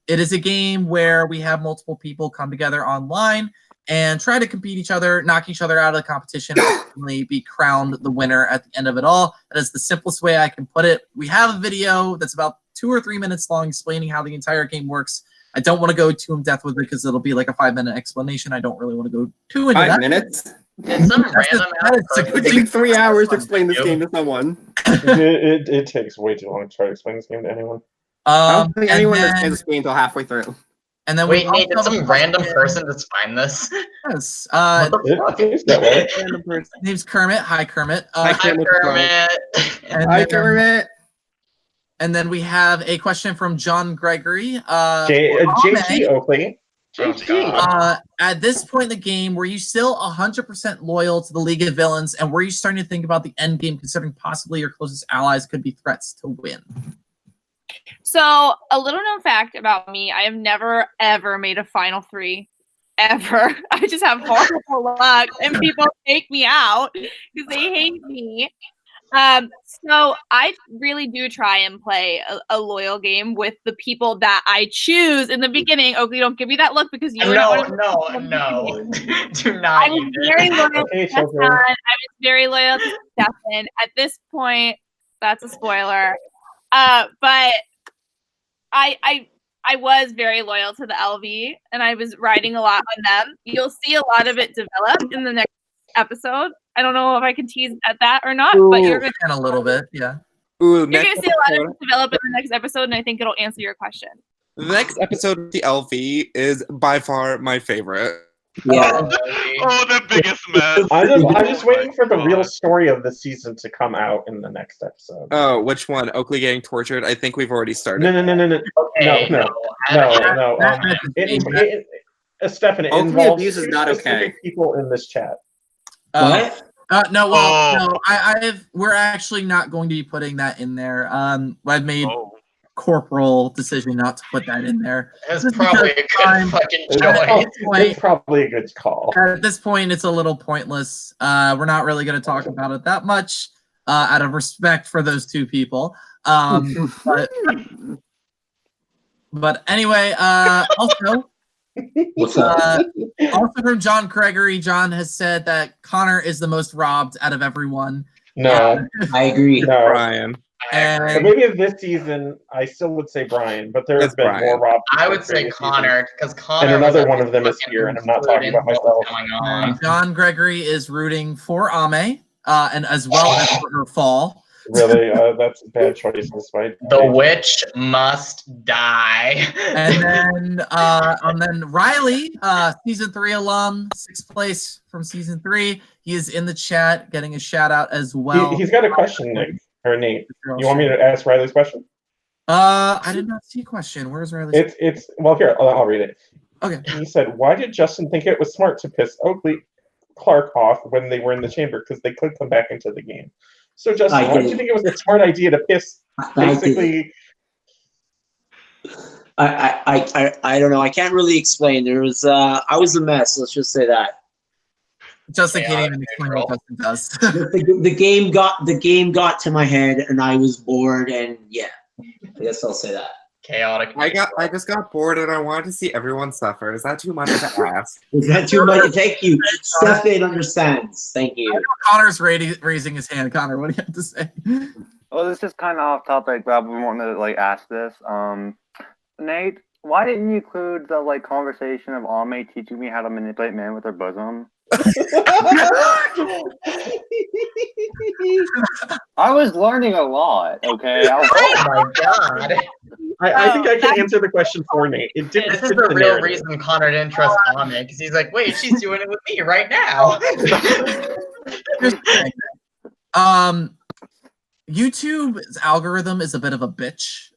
It is a game where we have multiple people come together online and try to compete each other, knock each other out of the competition, and ultimately be crowned the winner at the end of it all. That is the simplest way I can put it. We have a video that's about 2 or 3 minutes long explaining how the entire game works. I don't want to go too in depth with it because it'll be like a 5-minute explanation. I don't really want to go too into 5 that. minutes? Did some random It would take 3 hours to explain this game to someone. It takes way too long to try to explain this game to anyone. I don't think anyone understands this game until halfway through. And then wait, Nate, did some random person just find this? Yes. It seems that way. Name's Kermit. Hi, Kermit. Hi, Kermit. Hi, Kermit. And then we have a question from John Gregory. JT Oakley. At this point in the game, were you still 100% loyal to the League of Villains, and were you starting to think about the end game, considering possibly your closest allies could be threats to win? So, a little known fact about me, I have never, ever made a Final 3. Ever. I just have horrible luck, and people take me out because they hate me. So I really do try and play a loyal game with the people that I choose in the beginning. Oakley, don't give me that look because you No. Do not. I was very loyal to Stefan. I was very loyal to Stefan. At this point, that's a spoiler. But I was very loyal to the LV, and I was riding a lot on them. You'll see a lot of it develop in the next episode. I don't know if I can tease at that or not, but you're going to a little bit, yeah. You're going to see a lot of it develop in the next episode, and I think it'll answer your question. The next episode of the LV is by far my favorite. Yeah. Oh, the biggest mess. I'm just waiting for the real story of the season to come out in the next episode. Oh, which one? Oakley getting tortured? I think we've already started. No. Stefan, it Oakley involves abuse is not okay. people in this chat. What? No. We're actually not going to be putting that in there. I've made corporal decision not to put that in there. It's probably a good fucking choice. It's probably a good call. At this point, it's a little pointless. We're not really going to talk about it that much, out of respect for those two people. But anyway, also. What's up? Also from John Gregory, John has said that Connor is the most robbed out of everyone. No. I agree. No. Brian. So maybe this season, I still would say Brian, but there have been more robbed. I would say Connor, because Connor. And another one of them is here, and I'm not talking about myself. John Gregory is rooting for Ame, and as well as for her fall. Really, that's a bad choice. The witch must die. And then Riley, season 3 alum, 6th place from season 3. He is in the chat, getting a shout out as well. He's got a question, Nick or Nate. You want me to ask Riley's question? I did not see a question. Where's Riley's? It's well here. I'll read it. Okay. He said, "Why did Justin think it was smart to piss Oakley Clark off when they were in the chamber? Because they could come back into the game." So, Justin, why do you think it was a smart idea to piss basically? I don't know. I can't really explain. There was I was a mess. Let's just say that. Justin can't even explain what Justin does. the game got to my head, and I was bored. And yeah, I guess I'll say that. Chaotic. I just got bored, and I wanted to see everyone suffer. Is that too much to ask? Is that too much? Thank you. Stefan understands. Thank you. Connor's raising his hand. Connor, what do you have to say? Well, this is kind of off topic, but I've been wanting to ask this. Nate, why didn't you include the conversation of Ame teaching me how to manipulate men with her bosom? I was learning a lot. Okay. Oh my god. I think I can answer the question for Nate. It didn't. This is the real reason Connor didn't trust Ame, because he's like, wait, she's doing it with me right now. YouTube's algorithm is a bit of a bitch.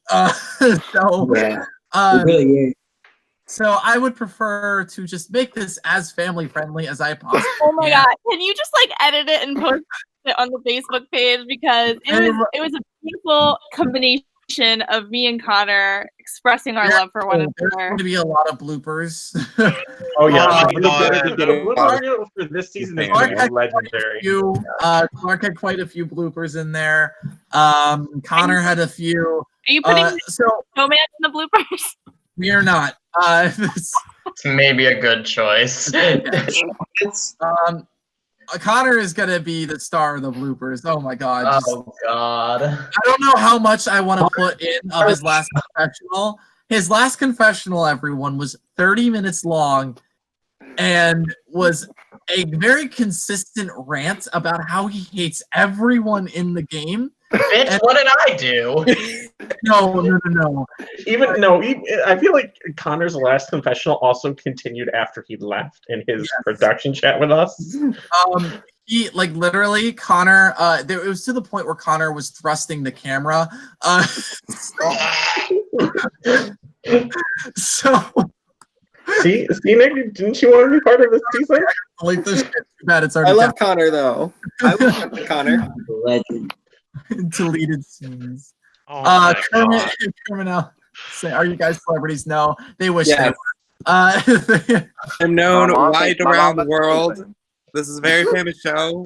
So I would prefer to just make this as family friendly as I possibly can. Oh my god! Can you just edit it and post it on the Facebook page, because it was a beautiful combination of me and Connor expressing our love for one another. There's going to be a lot of bloopers. Oh yeah, for this season is legendary. Clark had quite a few bloopers in there. Connor had a few. Are you putting Snowman in the bloopers? We are not. It's maybe a good choice. Connor is gonna be the star of the bloopers. Oh my god! Oh god! I don't know how much I want to put in of his last professional. his last confessional, everyone, was 30 minutes long and was a very consistent rant about how he hates everyone in the game. Bitch, And- what did I do? No. I feel like Connor's last confessional also continued after he left in his production chat with us. He literally Connor. It was to the point where Connor was thrusting the camera. So. See, Nick, didn't you want to be part of this season? Like this shit, too bad it's already. I love Connor though. I love Connor. Legend. Deleted scenes. Oh Kermit now. Say, are you guys celebrities? No, they wish they Yes. were. I'm known My mom wide thinks- my around mom the world. This is a very famous show.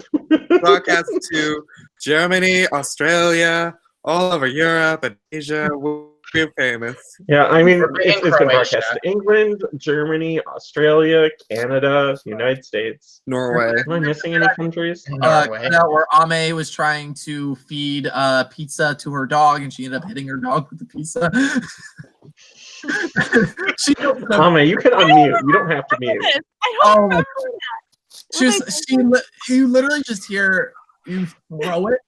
Broadcast to Germany, Australia, all over Europe and Asia. We're famous. Yeah, I mean, We're in it's been Croatia. broadcast to England, Germany, Australia, Canada, United States. Norway. Am I missing any countries? Norway. Where Ame was trying to feed pizza to her dog, and she ended up hitting her dog with the pizza. Ame, you can unmute. You don't have to mute. I don't remember that. You literally just hear you throw it,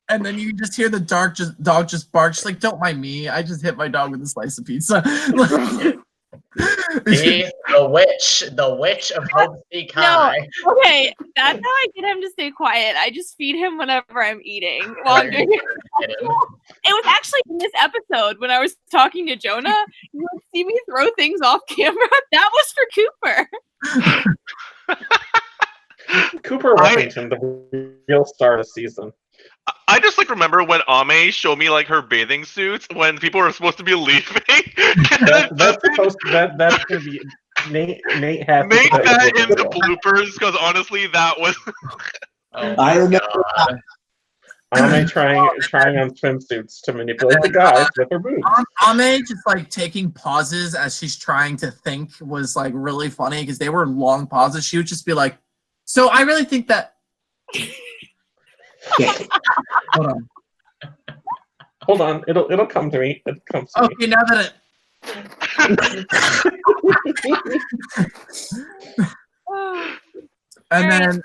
and then you just hear the dog just bark. She's like, "Don't mind me. I just hit my dog with a slice of pizza." See, the witch of Hope Seek High. No, okay, that's how I get him to stay quiet. I just feed him whenever I'm eating. While I'm doing it. It was actually in this episode when I was talking to Jonah. You would see me throw things off camera. That was for Cooper. Cooper Washington, the real star of the season. I just remember when Ame showed me her bathing suits when people were supposed to be leaving. That's gonna be Nate has Make to put that in in the bloopers because honestly, that was. I remember that. Ame trying on swimsuits to manipulate the guys with her boobs. Ame just taking pauses as she's trying to think was really funny because they were long pauses. She would just be like, "So I really think that." Hold on, it'll come to me. It comes to me. Okay, now that and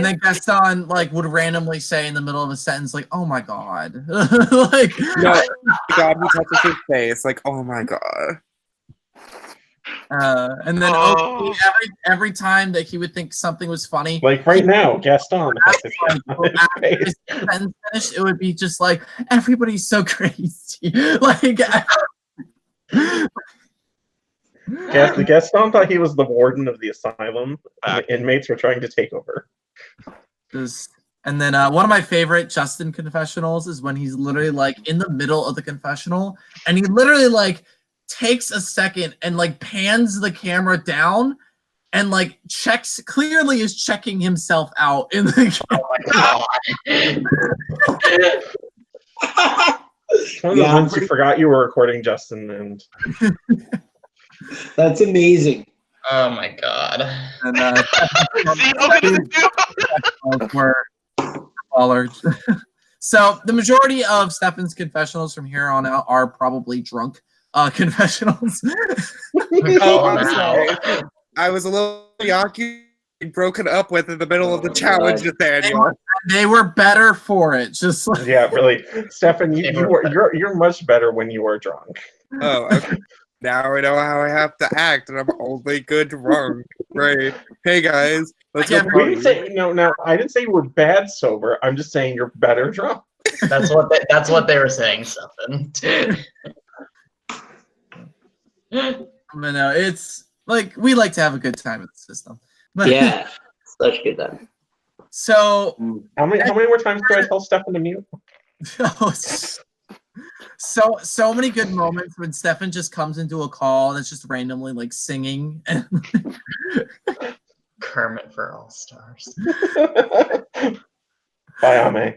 then Gaston would randomly say in the middle of a sentence No, "Oh my god." God, he touches his face. Oh my god. And then every time that he would think something was funny, Right now, Gaston. after his sentence finished, it would be just everybody's so crazy. Gaston thought he was the warden of the asylum, and the inmates were trying to take over. And then one of my favorite Justin confessionals is when he's literally in the middle of the confessional, and he literally takes a second and pans the camera down and clearly is checking himself out in the Oh my god. One of the ones you forgot you were recording, Justin, and That's amazing. Oh my god. And so the majority of Stefan's confessionals from here on out are probably drunk confessionals. Oh, I'm sorry. I was a little Yaki broken up with in the middle of the challenge, Nathaniel. They were better for it. Just yeah, really, Stefan, you're much better when you are drunk. Oh, okay. Now I know how I have to act, and I'm only good drunk. Right? Hey guys, let's go. We didn't say no. I didn't say you were bad sober. I'm just saying you're better drunk. That's what they were saying, Stefan. But no, it's we like to have a good time with the system. But, Yeah, such good time. So how many more times do I tell Stefan to mute? So many good moments when Stefan just comes into a call and it's just randomly singing. Kermit for All Stars. Bye, Ame.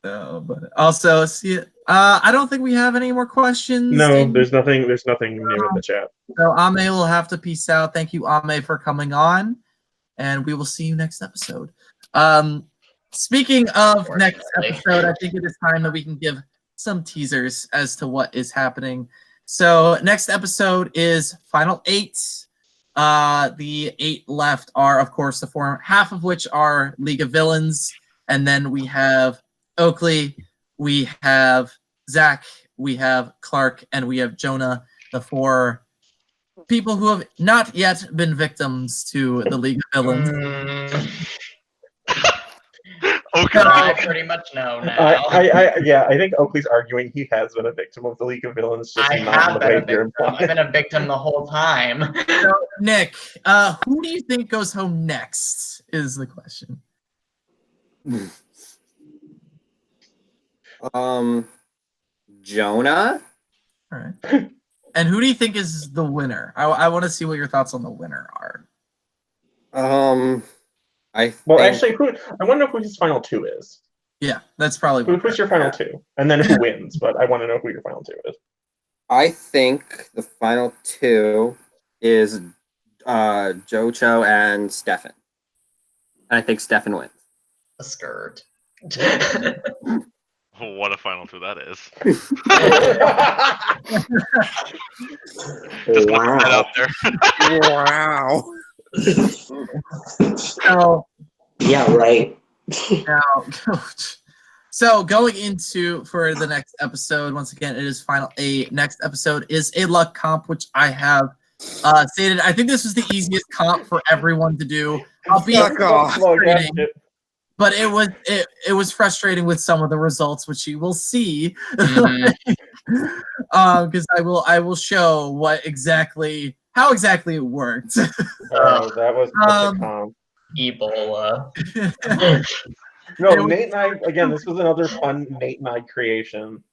No, but also see, I don't think we have any more questions. No, there's nothing new in the chat. So Ame will have to peace out. Thank you, Ame, for coming on, and we will see you next episode. Speaking of next episode, I think it is time that we can give some teasers as to what is happening So next episode is Final 8. The 8 left are, of course, the 4, half of which are League of Villains, and then we have Oakley, we have Zach, we have Clark, and we have Jonah, the 4 people who have not yet been victims to the League of Villains. Okay. I pretty much know now. I think Oakley's arguing he has been a victim of the League of Villains, just I not in have the been way a you're victim. implying. I've been a victim the whole time. So, Nick, who do you think goes home next is the question. Jonah? All right. And who do you think is the winner? I want to see what your thoughts on the winner are. I want to know who his final 2 is. Yeah, that's probably who's your final 2, and then who wins. But I want to know who your final 2 is. I think the final 2 is Jocho and Stefan. And I think Stefan wins. A skirt. What a final 2 that is. Just gonna put that out there. Wow. So, yeah, right. Now, so going into for the next episode, once again, it is Final 8. Next episode is a luck comp, which I have stated. I think this was the easiest comp for everyone to do. But it was frustrating with some of the results, which you will see, because I will show how exactly it worked. Oh, that was such a comp. Ebola. No, Nate and I, again, this was another fun Nate and I creation.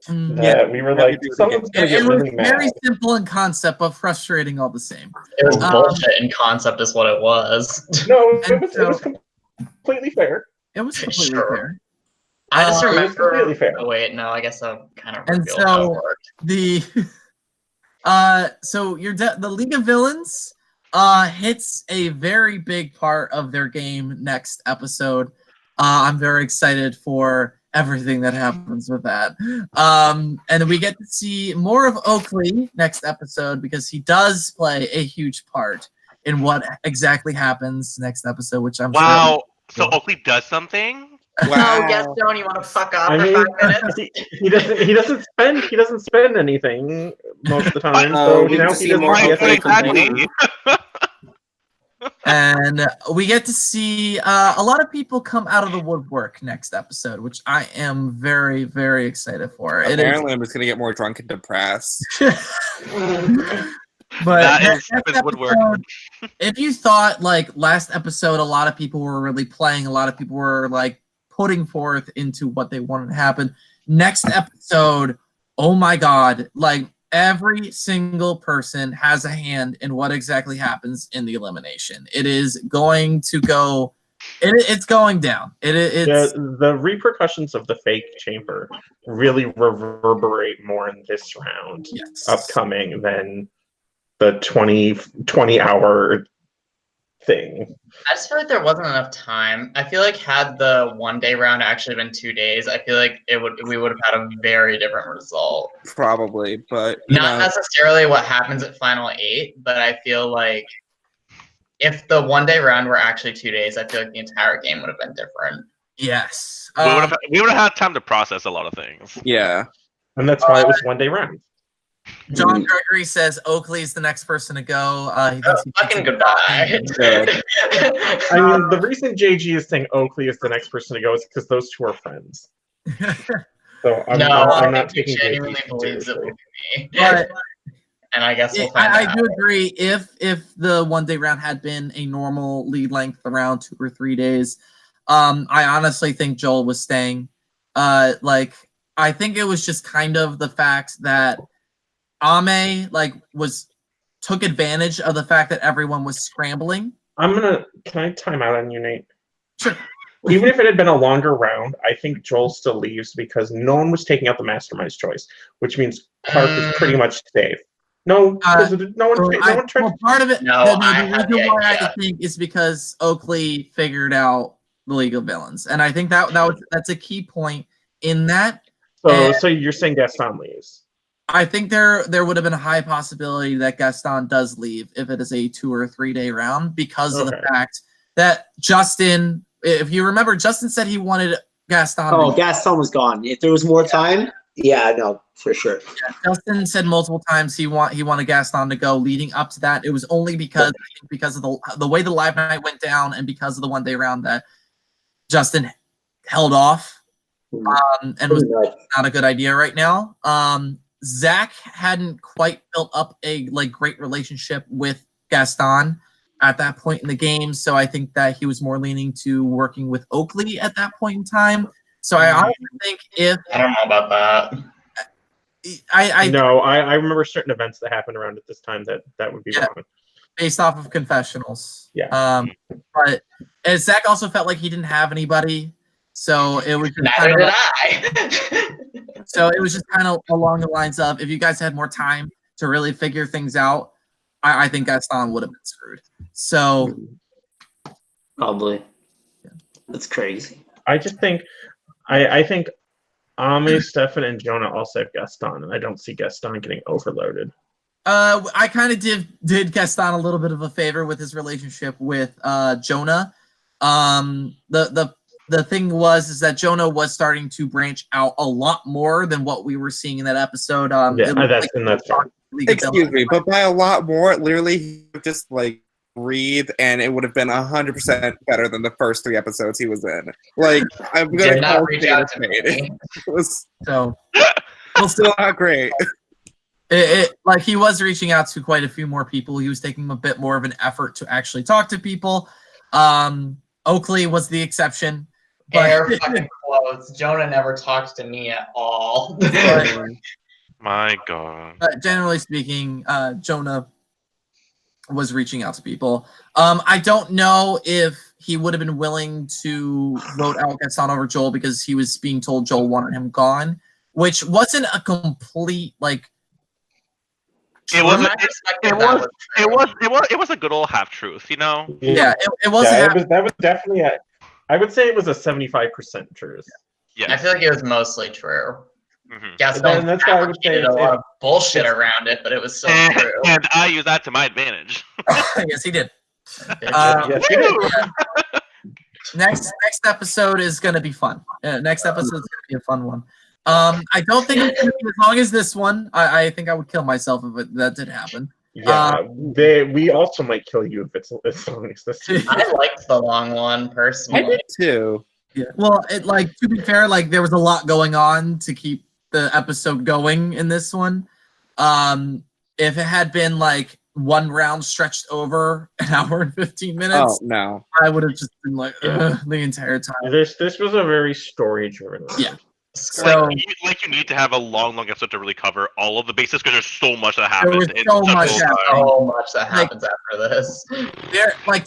That we were like, someone's going to get really mad. Very simple in concept, but frustrating all the same. It was bullshit in concept is what it was. No, it was completely fair. It was completely fair. I just remember. It was completely fair. Oh, wait, no, I guess I'll kind of And reveal how it so worked. The League of Villains hits a very big part of their game next episode. I'm very excited for everything that happens with that. And we get to see more of Oakley next episode because he does play a huge part in what exactly happens next episode, which I'm sure. So Oakley does something? Wow. Oh, yes, don't you want to fuck off for 5 minutes? He doesn't spend anything most of the time. So we now see more exactly. And we get to see a lot of people come out of the woodwork next episode, which I am very, very excited for. Apparently, I'm just gonna get more drunk and depressed. But next episode, if you thought like last episode, a lot of people were really playing, a lot of people were like putting forth into what they wanted to happen. Next episode, oh my god, like every single person has a hand in what exactly happens in the elimination. It is going to go. It's going down. The repercussions of the fake chamber really reverberate more in this round, upcoming, than the 20-hour thing. I just feel like there wasn't enough time. I feel like had the 1-day round actually been 2 days, I feel like we would have had a very different result. Probably, but not necessarily what happens at Final 8, but I feel like if the 1-day round were actually 2 days, I feel like the entire game would have been different. Yes. We would have had time to process a lot of things. Yeah. And that's why it was 1-day round. John Gregory says Oakley's the next person to go. He thinks fucking goodbye. I mean, the reason JG is saying Oakley is the next person to go is because those two are friends. So I'm not taking genuinely believes it will be me. But and I guess we'll find out. I do agree. If the 1-day round had been a normal lead length around 2 or 3 days, I honestly think Joel was staying. I think it was just kind of the fact that Ame took advantage of the fact that everyone was scrambling. Can I time out on you, Nate? Sure. Even if it had been a longer round, I think Joel still leaves because no one was taking out the mastermind's choice, which means Clark is pretty much safe. No, no one tried. Well, part of it, No, the reason why I think is because Oakley figured out the League of Villains, and I think that's a key point in that. So you're saying Gaston leaves? I think there would have been a high possibility that Gaston does leave if it is a 2 or 3 day round because of the fact that Justin, if you remember, Justin said he wanted Gaston. Oh, Gaston was gone. If there was more time, no, for sure. Yeah, Justin said multiple times he wanted Gaston to go. Leading up to that, it was only because of the way the live night went down and because of the 1 day round that Justin held off and was not a good idea right now. Zach hadn't quite built up a great relationship with Gaston at that point in the game, so I think that he was more leaning to working with Oakley at that point in time. So I honestly think I don't know about that. I remember certain events that happened around at this time that would be wrong. Based off of confessionals. Yeah. But Zach also felt like he didn't have anybody, so it was just Neither did I. So it was just kind of along the lines of, if you guys had more time to really figure things out, I think Gaston would have been screwed. So probably. That's crazy. I just think I think Ami, Stefan, and Jonah all said Gaston, and I don't see Gaston getting overloaded. I kind of did Gaston a little bit of a favor with his relationship with Jonah. The thing is that Jonah was starting to branch out a lot more than what we were seeing in that episode. That's Excuse me, but by a lot more, literally, he would just breathe, and it would have been 100% better than the first 3 episodes he was in. I'm gonna call reach out to me. It was so still not great. He was reaching out to quite a few more people. He was taking a bit more of an effort to actually talk to people. Oakley was the exception. Air fucking quotes. Jonah never talked to me at all. My God. But generally speaking, Jonah was reaching out to people. I don't know if he would have been willing to vote out Gaston over Joel because he was being told Joel wanted him gone, which wasn't a complete It was a good old half truth, you know. Yeah, it was. That was definitely I would say it was a 75% truth. Yeah, I feel like it was mostly true. Mm-hmm. Gaston that's why I would say a lot of bullshit around it, but it was so true. And I use that to my advantage. Yes, he did. Yes, he did. Next episode is going to be fun. Next episode is going to be a fun one. I don't think it's going to be as long as this one. I think I would kill myself if that did happen. Yeah, we also might kill you if it's as long as this. I liked the long one personally. I did too. Yeah. Well, to be fair, there was a lot going on to keep the episode going in this one. If it had been one round stretched over an hour and 15 minutes, oh no, I would have just been the entire time. This was a very story driven. Yeah. So, you need to have a long episode to really cover all of the bases because there's so much that happens. There's so much that happens after this.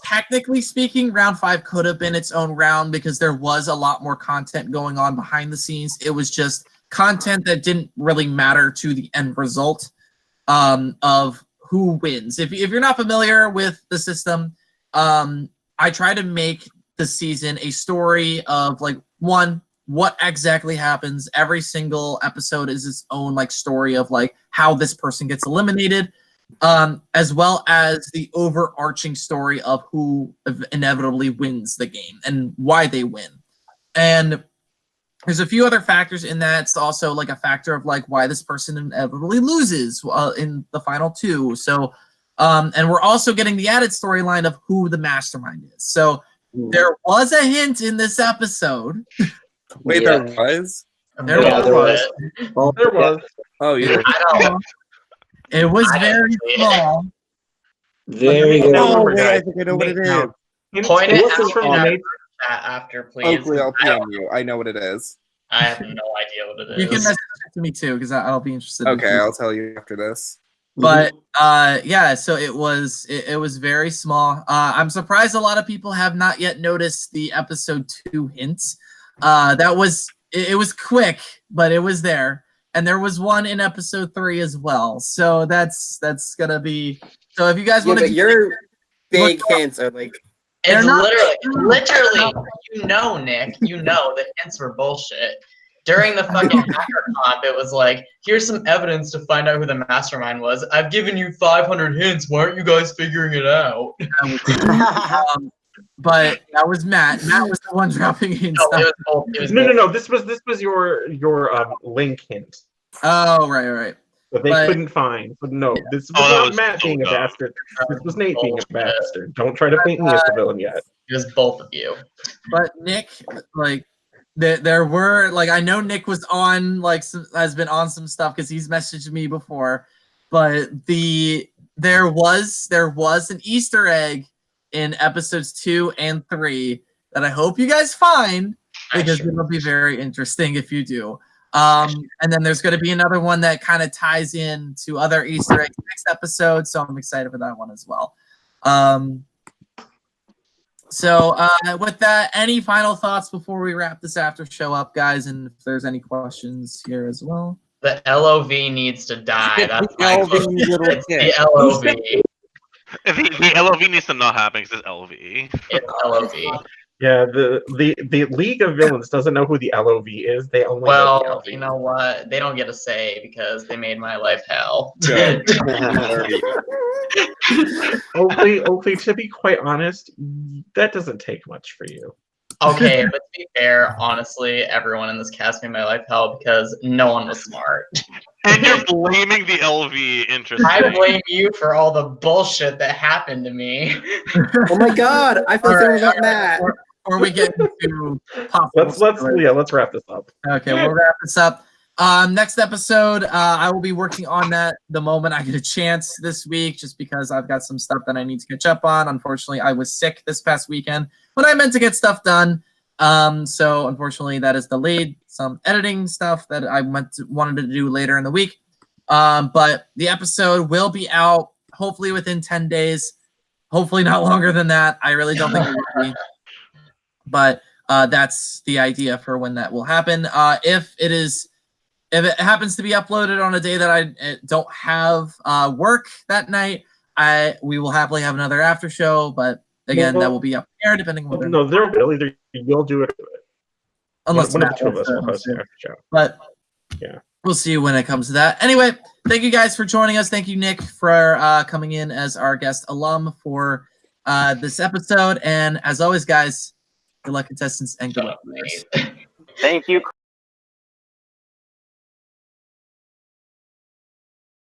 Technically speaking, round 5 could have been its own round because there was a lot more content going on behind the scenes. It was just content that didn't really matter to the end result of who wins. If you're not familiar with the system, I try to make the season a story of what exactly happens. Every single episode is its own story of how this person gets eliminated, as well as the overarching story of who inevitably wins the game and why they win. And there's a few other factors in that. It's also a factor of why this person inevitably loses in the final 2. So, and we're also getting the added storyline of who the mastermind is. So there was a hint in this episode. Wait, there was? There was. There was. Oh, yeah. I don't. It was very small. Very good. No, I think I know what it is. Point it This is out from in Nate. chat after, please. Oakley, I'll PM you. I know what it is. I have no idea what it is. You can message it to me too because I'll be interested. Okay, I'll tell you after this. But so it was very small. I'm surprised a lot of people have not yet noticed the episode 2 hints. It was quick, but it was there, and there was one in episode 3 as well. So that's gonna be. So if you guys want to, your big hints are it's literally, Nick. You know the hints were bullshit. During the fucking hacker comp, it was like, here's some evidence to find out who the mastermind was. I've given you 500 hints. Why aren't you guys figuring it out? But that was Matt. Matt was the one dropping hints. No, it was No. This was your link hint Oh, right. that they couldn't find. But no, this was not Matt being a bastard. This was Nate being a bastard. Don't try to paint me as the villain yet. It was both of you. But Nick, like, there were, like, I know Nick was on, like, has been on some stuff because he's messaged me before. But there was an Easter egg in episodes 2 and 3 that I hope you guys find, because it'll be very interesting if you do. And then there's going to be another one that kind of ties in to other Easter eggs next episode, so I'm excited for that one as well. So with that, any final thoughts before we wrap this after show up, guys? And if there's any questions here as well. The LOV needs to die. That's my LOV, little kid. The LOV. The LOV needs to not happen because it's LOV. It's LOV. Yeah, the League of Villains doesn't know who the LOV is. They only know the LV. You know what? They don't get a say because they made my life hell. Oakley, to be quite honest, that doesn't take much for you. Okay, but to be fair, honestly, everyone in this cast made my life hell because no one was smart. And you're blaming the LV, interesting. I blame you for all the bullshit that happened to me. Oh my god, I feel sorry about Matt. Before we get into let's wrap this up. Okay, we'll wrap this up. Next episode, I will be working on that the moment I get a chance this week, just because I've got some stuff that I need to catch up on. Unfortunately, I was sick this past weekend when I meant to get stuff done. So unfortunately, that is delayed. Some editing stuff that I wanted to do later in the week. But the episode will be out hopefully within 10 days. Hopefully not longer than that. I really don't think it will be. But that's the idea for when that will happen. If it happens to be uploaded on a day that I don't have work that night, we will happily have another after show. But again, that will be up there depending on whether. No, you'll do it. Unless one of the two of us will host the after show. But yeah, we'll see when it comes to that. Anyway, thank you guys for joining us. Thank you, Nick, for coming in as our guest alum for this episode. And as always, guys, good luck, contestants, and good luck. Thank you.